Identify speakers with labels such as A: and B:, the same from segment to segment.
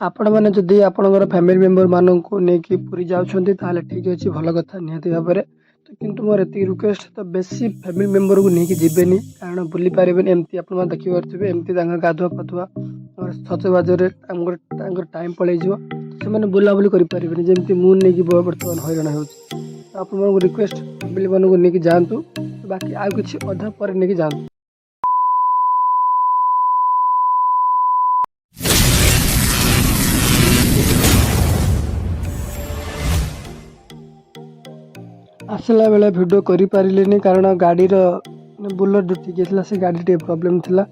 A: आपण मैंने जदि आपणकर फैमिली मेंबर मानक नहीं पुरी जाऊँच ताल ठीक अच्छे भल कथा निहती भाव में तो किंतु मोर एति रिक्वेस्ट तो बेसी फैमिली मेंबर को नहीं जीवेनि कारण बुली पारे एमती आप देखिपे एमती गाधुआ पाधुआ सजबाजरे टाइम पलैज से बुलाबुली करें जमी मुझे बर्तमान हईराण हो रिक्वेस्ट फैमिली मानक नहीं जातु बाकी आउ कि अधा पर नहीं जातु। आसला बेले वीडियो करि पारिलेनी कारण गाड़ी बुलर जो ठीक से गाड़ी टे प्रॉब्लम थिला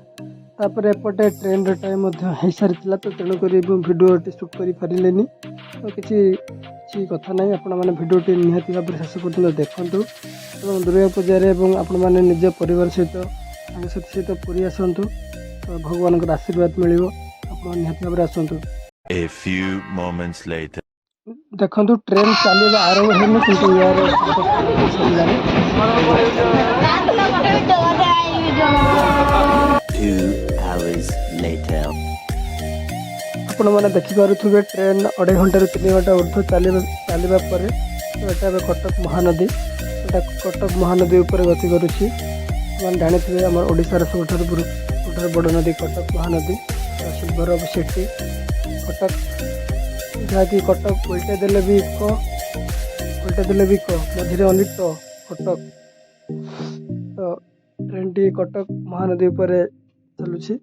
A: तापर एपटे ट्रेन रे टाइम हो सारी तो तेणुक वीडियो शूट कर पारिलेनी तो किसी कथा ना आपण मैंने वीडियो टी निहाती भाव शेष पर्यटन देखूँ दुर्गा पूजा आपण मैंने निज परिवार सहित सहित पूरी आसतु तो भगवान आशीर्वाद मिल निहाती भाव आसतु।
B: A few moments later.
A: देखो ट्रेन चलवा आरंभ होनी किंतु यार सरलानी
B: 2 hours later.
A: आपण मैंने देखिपे ट्रेन 2.5 घंटा 3 घंटा ऊर्ध चलवा पर तो कटक महानदी कटक महानदी उपर गति करुच्ची जानी आम ओडार सबुठ बड़ नदी कटक महानदी सिल्वर सिटी कटक जहाँकि कटक उल्टे देले भी क मझे अनिट कटक तो ट्रेन टी कटक महानदी उपर चलुची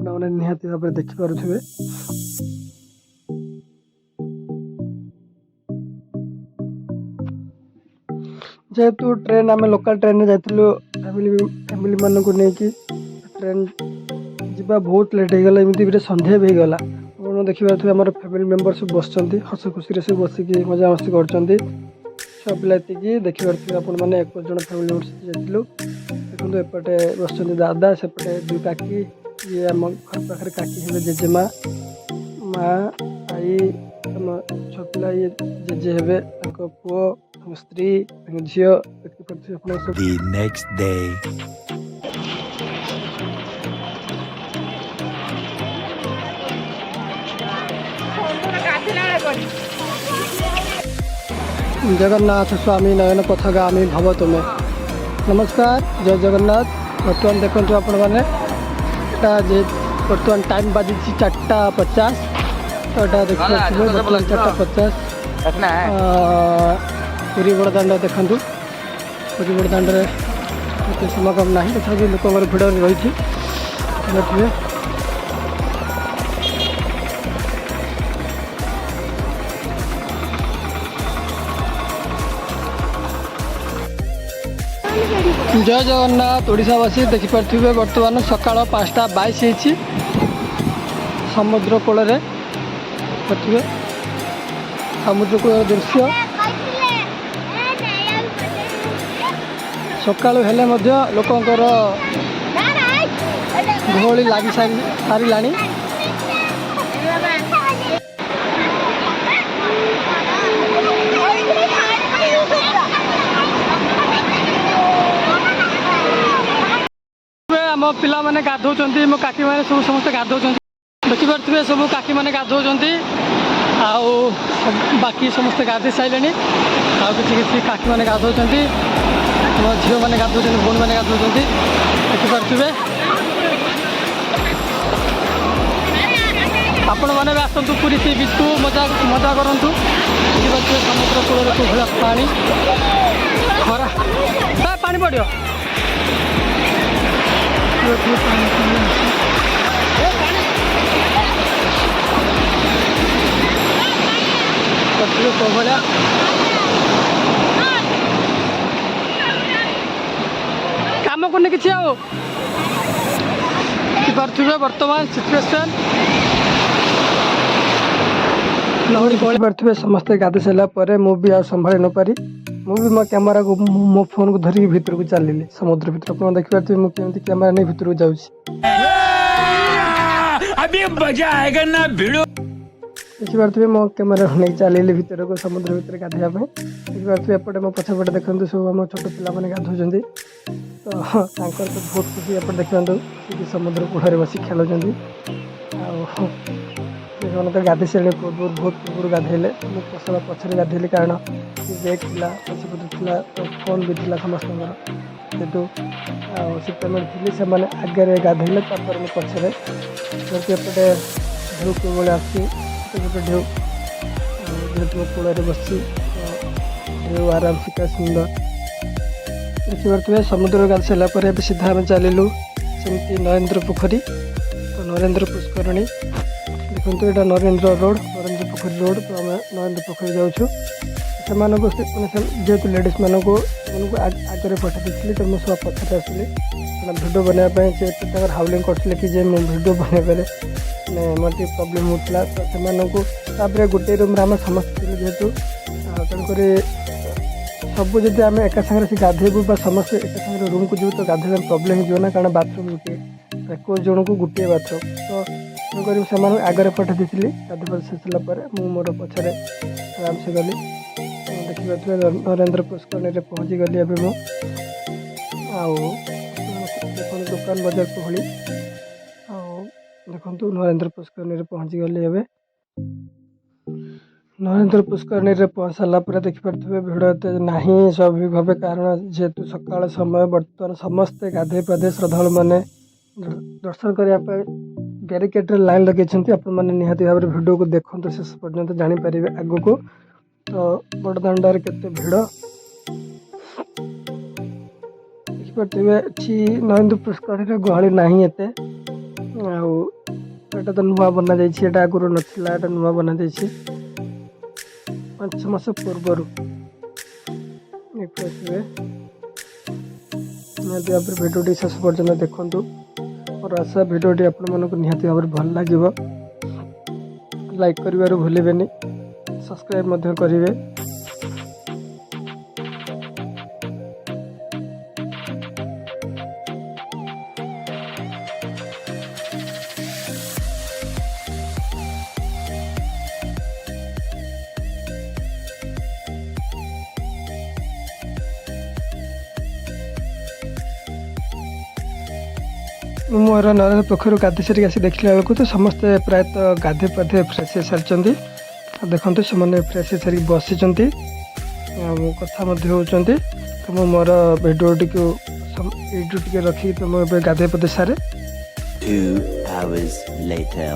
A: आपने निहाती भाव देखिपे। जेहेतु ट्रेन आम लोकल ट्रेन जाइलु फैमिली मानक नहीं ट्रेन जीवा बहुत लेट हो गला एमती संध्या भी गला देखिए आम फैमिली मेंबर सब बस हस खुशी सब बसिक मजा मस्ती कर सब पिला ये देखिए आपने 21 जन फैमिली मेंबर देखो एपटे बस दादा सेपटे 2 काकी ये आम घर पाखे काकी हे जेजेमा माँ आई सब पिला ये जेजे हे पुओ स्त्री झी
B: The next day.
A: जगन्नाथ स्वामी नयन पथगामी भव तुमे नमस्कार जय जगन्नाथ। बर्तमान देखो आपण मैंने बर्तमान टाइम बाजी 4:50 तो देखिए 4:50 पुरी बड़दाण्ड देखूँ पुरी बड़दाण्ड समागम ना तथा लोक भिड़ रही देखिए जय जगन्नाथ ओडावासी देखिपे बर्तमान सकाल 5:22 समुद्र कूल देखिए समुद्र कूल दृश्य सकाल हेले लोकंकर गहली लगी सारा आम पिला मैंने गाधौं मो काकी मैंने सब समस्त गाधौं देखिपे सब काकी मैंने गाधौं आउ बाकी समस्ते गाधे सारे आउ कि काकी मैंने गाधौं मो झील मैंने गाधौं भौन मैंने गाधौं देखिपे आपण मैंने भी आसतु पूरी सी बीच को मजा मजा करूँ देखिपे समुद्र कूल भाया पानी खरा पानी पड़ो भाया कम करने कि पारे बर्तमान सिचुएसन लहड़ी पारे समस्ते गाधे सारापर मुझे संभाली न पारी मुझे मो कैमेरा को मो फोन को धरिकी भीतर को चलि समुद्र भीतर आप देखिए मुझे कैमेरा नहीं भीतर को जाऊँ देखिपे मो कैमेरा नहीं चलि भीतर को समुद्र भीतर गाधेवाई देखिपे एपटे मो पछपटे देखते सब आम छोट पाने गाधौं तो बहुत खुशी एपटे देखते समुद्र कूल बस खेलुँच ସେମାନେ ତ ଗାଧୋଇ ସାରିଲେ ପୂର୍ବରୁ ବହୁତ ପୂର୍ବରୁ ଗାଧୋଇଲେ। ମୁଁ ସବା ପଛରେ ଗାଧୋଇଲି କାରଣ ବ୍ୟାଗ୍ ଥିଲା, ପଛପଟ ଥିଲା, ଫୋନ୍ ବି ଥିଲା ସମସ୍ତଙ୍କର। ଯେହେତୁ ଆଉ ସେ ପେମେଣ୍ଟ ଥିଲି ସେମାନେ ଆଗରେ ଗାଧୋଇଲେ, ତାପରେ ମୁଁ ପଛରେ। ଯେହେତୁ ଏପଟେ ଢେଉ କେଉଁଭଳି ଆସୁଛି, ଛୋଟ ଢେଉ, ଯେହେତୁ ମୁଁ କୂଳରେ ବସିଛି ଢେଉ ଆରାମସେ ପୁରା ସୁନ୍ଦର ଦେଖିପାରୁଥିବେ। ସମୁଦ୍ର ଗାଧି ସାରିଲା ପରେ ଏବେ ସିଧା ଆମେ ଚାଲିଲୁ ସେମିତି ନରେନ୍ଦ୍ର ପୋଖରୀ, ତ ନରେନ୍ଦ୍ର ପୁଷ୍କରଣୀ। ଦେଖନ୍ତୁ ଏଇଟା ନରେନ୍ଦ୍ର ରୋଡ଼, ନରେନ୍ଦ୍ର ପୋଖରୀ ରୋଡ଼। ତ ଆମେ ନରେନ୍ଦ୍ର ପୋଖରୀ ଯାଉଛୁ। ସେମାନଙ୍କୁ ଯେହେତୁ ଲେଡ଼ିଜ୍ମାନଙ୍କୁ ସେମାନଙ୍କୁ ଆଗରେ ପଠାଇ ଦେଇଥିଲି, ତ ମୁଁ ସବୁ ପଛରେ ଆସିଲି କାରଣ ଭିଡ଼ିଓ ବନେଇବା ପାଇଁ। ସେ ତାଙ୍କର ହାଉଲିଂ କରିଥିଲେ କି ଯେ ମୁଁ ଭିଡ଼ିଓ ବନେଇବାରେ ମାନେ ମୋର ଟିକେ ପ୍ରୋବ୍ଲେମ୍ ହେଉଥିଲା। ତ ସେମାନଙ୍କୁ ତାପରେ ଗୋଟିଏ ରୁମ୍ରେ ଆମେ ସମସ୍ତେ ଥିଲୁ ଯେହେତୁ, ତେଣୁକରି ସବୁ ଯଦି ଆମେ ଏକା ସାଙ୍ଗରେ ସେ ଗାଧୋଇବୁ ବା ସମସ୍ତେ ଏକା ସାଙ୍ଗରେ ରୁମ୍କୁ ଯିବୁ ତ ଗାଧୋଇବା ପ୍ରୋବ୍ଲେମ୍ ହେଇଯିବ ନା, କାରଣ ବାଥରୁମ୍ ଗୋଟିଏ, 21 ଜଣଙ୍କୁ ଗୋଟିଏ ବାଥରୁମ୍। ତ ତେଣୁକରି ସେମାନଙ୍କୁ ଆଗରେ ପଠାଇ ଦେଇଥିଲି। ଗାଧୋଇ ପାଧୋଇ ସାରିଲା ପରେ ମୁଁ ମୋର ପଛରେ ଆରାମସେ ଗଲି। ଦେଖିପାରୁଥିବେ ନରେନ୍ଦ୍ର ପୁଷ୍କରଣୀରେ ପହଞ୍ଚିଗଲି ଏବେ ମୁଁ। ଆଉ ଦେଖନ୍ତୁ ଦୋକାନ ବଜାର ଭଳି, ଆଉ ଦେଖନ୍ତୁ ନରେନ୍ଦ୍ର ପୁଷ୍କରଣୀରେ ପହଞ୍ଚିଗଲି ଏବେ। ନରେନ୍ଦ୍ର ପୁଷ୍କରଣୀରେ ପହଞ୍ଚି ସାରିଲା ପରେ ଦେଖିପାରୁଥିବେ ଭିଡ଼ ଏତେ ନାହିଁ ସ୍ୱାଭାବିକ ଭାବେ, କାରଣ ଯେହେତୁ ସକାଳ ସମୟ। ବର୍ତ୍ତମାନ ସମସ୍ତେ ଗାଧୋଇ ପାଧୋଇ ଶ୍ରଦ୍ଧାଳୁମାନେ ଦର୍ଶନ କରିବା ପାଇଁ ବ୍ୟାରିକେଡ଼ରେ ଲାଇନ୍ ଲଗାଇଛନ୍ତି। ଆପଣମାନେ ନିହାତି ଭାବରେ ଭିଡ଼ିଓକୁ ଦେଖନ୍ତୁ ଶେଷ ପର୍ଯ୍ୟନ୍ତ ଜାଣିପାରିବେ ଆଗକୁ। ତ ବଡ଼ଦାଣ୍ଡରେ କେତେ ଭିଡ଼ ଦେଖିପାରୁଥିବେ। ଏଠି ନରେନ୍ଦ୍ର ପୁଷ୍କରଣୀରେ ଗହଳି ନାହିଁ ଏତେ। ଆଉ ଏଇଟା ତ ନୂଆ ବନାଯାଇଛି, ଏଇଟା ଆଗରୁ ନଥିଲା, ଏଇଟା ନୂଆ ବନାଯାଇଛି 5 ମାସ ପୂର୍ବରୁ। ଦେଖିପାରୁଥିବେ ନିହାତି ଭାବରେ ଭିଡ଼ିଓଟି ଶେଷ ପର୍ଯ୍ୟନ୍ତ ଦେଖନ୍ତୁ। ମୋର ଆଶା ଭିଡ଼ିଓଟି ଆପଣମାନଙ୍କୁ ନିହାତି ଭାବରେ ଭଲ ଲାଗିବ। ଲାଇକ୍ କରିବାରୁ ଭୁଲିବେନି, ସବସ୍କ୍ରାଇବ୍ ମଧ୍ୟ କରିବେ। ମୁଁ ମୋର ନରେନ୍ଦ୍ର ପୋଖରୀରୁ ଗାଧୋଇ ସାରିକି ଆସି ଦେଖିଲା ବେଳକୁ ତ ସମସ୍ତେ ପ୍ରାୟତଃ ଗାଧୋଇ ପାଧୋଇ ଫ୍ରେଶ୍ ହେଇସାରିଛନ୍ତି। ଆଉ ଦେଖନ୍ତୁ ସେମାନେ ଫ୍ରେଶ୍ ହେଇସାରିକି ବସିଛନ୍ତି, ଆଉ କଥା ମଧ୍ୟ ହେଉଛନ୍ତି। ତ ମୁଁ ମୋର ଭିଡ଼ିଓଟିକୁ ଏଇଠୁ ଟିକେ ରଖିକି ତ ମୁଁ ଏବେ ଗାଧୋଇ ପାଧୋଇ ସାରେ।
B: 2 hours later.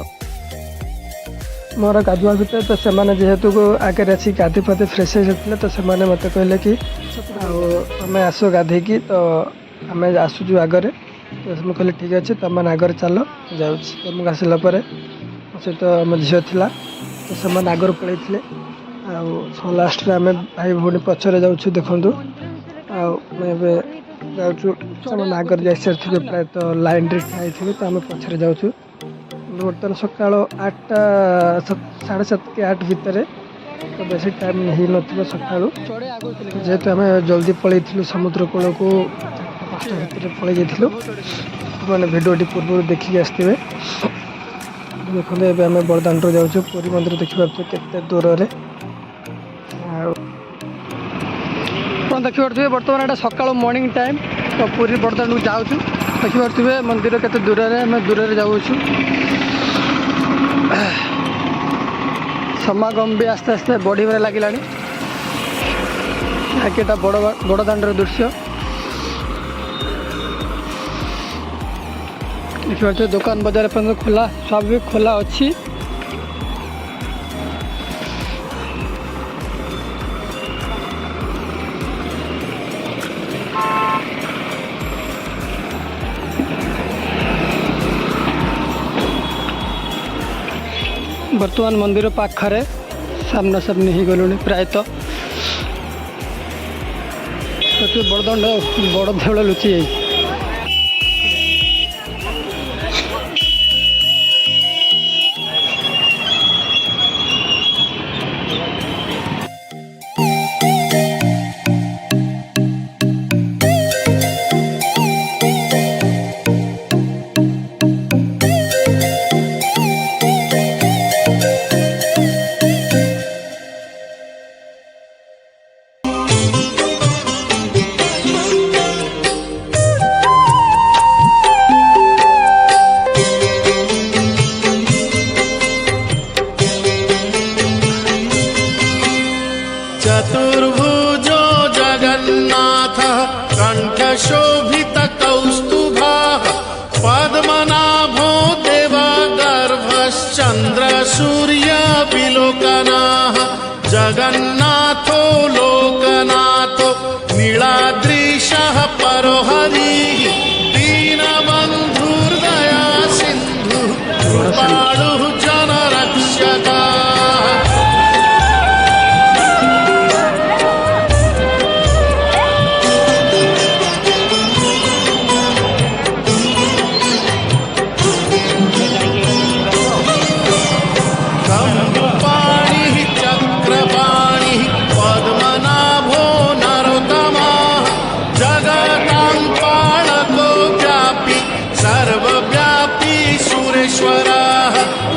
A: ମୋର ଗାଧୁଆ ଭିତରେ ତ ସେମାନେ ଯେହେତୁ ଆଗରେ ଆସି ଗାଧୋଇ ପାଧୋଇ ଫ୍ରେଶ୍ ହେଇଯାଇଥିଲେ, ତ ସେମାନେ ମୋତେ କହିଲେ କି ଆଉ ଆମେ ଆସ ଗାଧୋଇକି, ତ ଆମେ ଆସୁଛୁ ଆଗରେ। ତ ମୁଁ କହିଲି ଠିକ୍ ଅଛି, ତୁମମାନେ ଆଗରେ ଚାଲ, ଯାଉଛି। ତ ମୁଁ ଆସିଲା ପରେ ମୋ ସହିତ ଆମ ଝିଅ ଥିଲା, ତ ସେମାନେ ଆଗରୁ ପଳେଇଥିଲେ। ଆଉ ଲାଷ୍ଟରେ ଆମେ ଭାଇ ଭଉଣୀ ପଛରେ ଯାଉଛୁ ଦେଖନ୍ତୁ। ଆଉ ଆମେ ଏବେ ଯାଉଛୁ, ସେମାନେ ଆଗରେ ଯାଇସାରିଥିବେ, ପ୍ରାୟତଃ ଲାଇନ୍ରେ ଠିଆ ହେଇଥିବେ, ତ ଆମେ ପଛରେ ଯାଉଛୁ। ବର୍ତ୍ତମାନ ସକାଳ 8ଟା 7:30 କି 8 ଭିତରେ, ତ ବେଶୀ ଟାଇମ୍ ହେଇନଥିବ ସକାଳୁ। ଯେହେତୁ ଆମେ ଜଲ୍ଦି ପଳେଇଥିଲୁ ସମୁଦ୍ର କୂଳକୁ, 4ଟା 5ଟା ଭିତରେ ପଳେଇ ଯାଇଥିଲୁ। ସେମାନେ ଭିଡ଼ିଓଟି ପୂର୍ବରୁ ଦେଖିକି ଆସିଥିବେ। ଦେଖନ୍ତୁ ଏବେ ଆମେ ବଡ଼ଦାଣ୍ଡରୁ ଯାଉଛୁ। ପୁରୀ ମନ୍ଦିର ଦେଖିପାରୁଥିବେ କେତେ ଦୂରରେ। ଆଉ ଆପଣ ଦେଖିପାରୁଥିବେ ବର୍ତ୍ତମାନ ଏଇଟା ସକାଳ ମର୍ଣ୍ଣିଂ ଟାଇମ୍, ତ ପୁରୀ ବଡ଼ଦାଣ୍ଡକୁ ଯାଉଛୁ। ଦେଖିପାରୁଥିବେ ମନ୍ଦିର କେତେ ଦୂରରେ, ଆମେ ଦୂରରେ ଯାଉଛୁ। ସମାଗମ ବି ଆସ୍ତେ ଆସ୍ତେ ବଢ଼ିବାରେ ଲାଗିଲାଣି। ଯାହାକି ଏଇଟା ବଡ଼ଦାଣ୍ଡର ଦୃଶ୍ୟ ଦେଖିପାରୁଥିବେ। ଦୋକାନ ବଜାର ପର୍ଯ୍ୟନ୍ତ ଖୋଲା, ସ୍ୱାଭାବିକ ଖୋଲା ଅଛି। ବର୍ତ୍ତମାନ ମନ୍ଦିର ପାଖରେ ସାମ୍ନାସାମ୍ନି ହେଇଗଲୁଣି ପ୍ରାୟତଃ। ବଡ଼ଦାଣ୍ଡ ବଡ଼ ଦେଉଳ ଲୁଚି ଯାଇଛି।
C: सूर्यविलोकनाः जगन्नाथो लोकनाथो नीलाद्रीशः परोहरिः दीनबन्धुर्दया सिन्धुः कृपालुः जनरक्षकाः।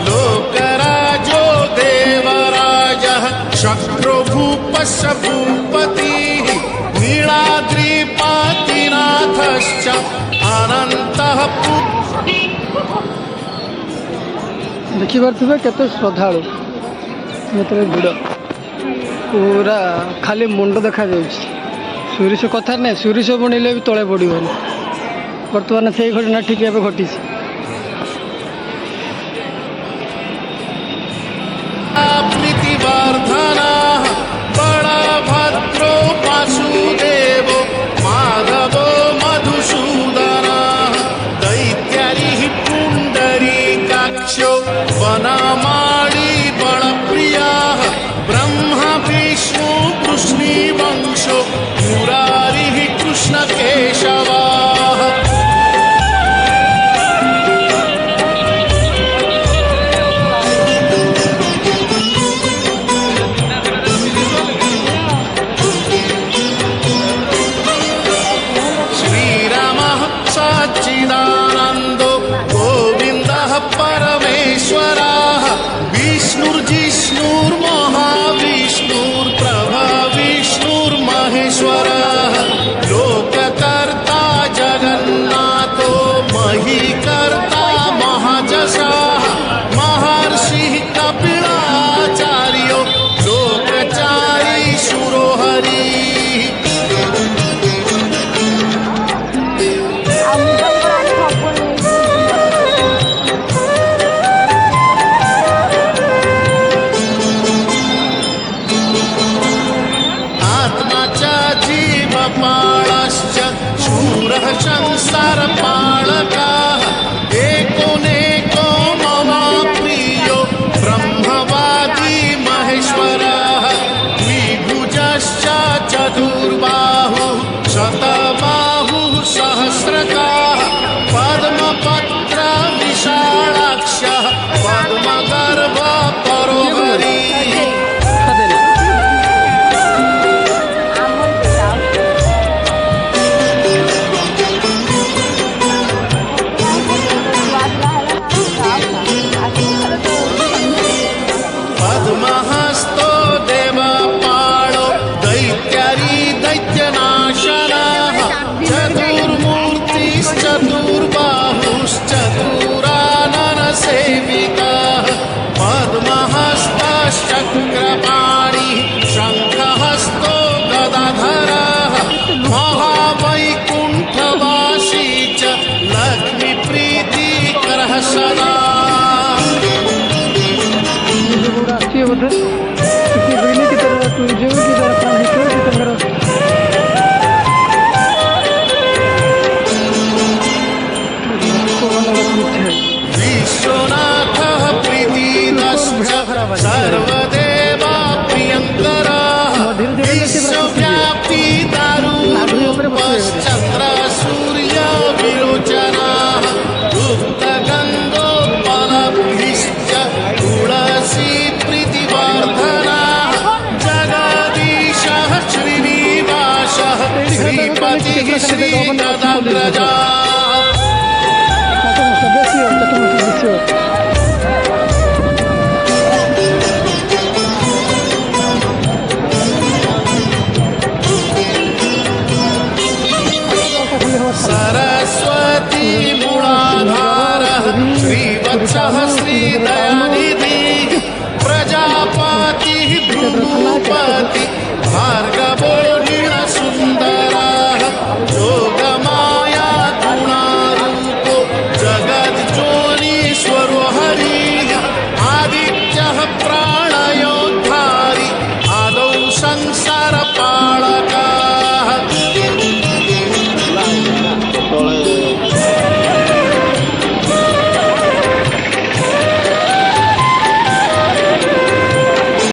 C: लोकराजो देवराजः शक्रो भूपस्य भूपतिः नीलाद्रिपातिनाथश्च अनन्तः
A: देखिपे केते श्रद्धालु मतलब भिड़ पूरा खाली मुंड देखा सूरीश कथा ना सूरीश बुणिले भी तले पड़ोन बर्तमान से घटना ठीक घटी
C: प्रीतिवर्धनः बलभद्रो वासुदेवो माधवो मधुसूदनः दैत्यारिः पुण्डरीकाक्षो वनमाली बलप्रियः ब्रह्मा विष्णु कृष्णवंशो मुरारिः कृष्णकेशवः। सच्चिदानन्दो गोविन्दः परमेश्वरः विष्णुर्जिष्णुर्महाविष्णुर्प्रभविष्णुर्महेश्वरः लोककर्ता जगन्नाथो महीकर्ता महाजशः महर्षिः कपिलाचार्यो लोकचारी सुरोहरिः। जीवपालश्च शूरः संसारपालकः एकोनेको मम प्रियो ब्रह्मवादी महेश्वरः द्विभुजश्च चतुर्बाहुः शतबाहुः सहस्रकाः पद्मपत्र विशालाक्षः पद्मगर्भ परोहरिः। पद्महस्तो देवपालो दैत्यारी दैत्यनाशनः चतुर्मूर्तिश्चतुर्बाहुश्चतुराननसेवितः पद्महस्तश्चक्रपाणिः शङ्खहस्तो गदाधरः महावैकुण्ठवासी च लक्ष्मीप्रीतिकरः सदा।
A: राष्ट्रीय बोध किसी बिजली की तरह तुझे की तरह प्राणिकों की तरह
C: विश्वनाथः प्रीतिदश्च सर्वदेवा प्रियङ्करः विश्वव्यापी दारुरूपश्चन्द्र सूर्य विलोचनः गुप्तगन्धोपलब्धिश्च तुलसी प्रीतिवर्धनः जगदीशः श्रीनिवासः श्रीपतिः श्रीगदाग्रजः।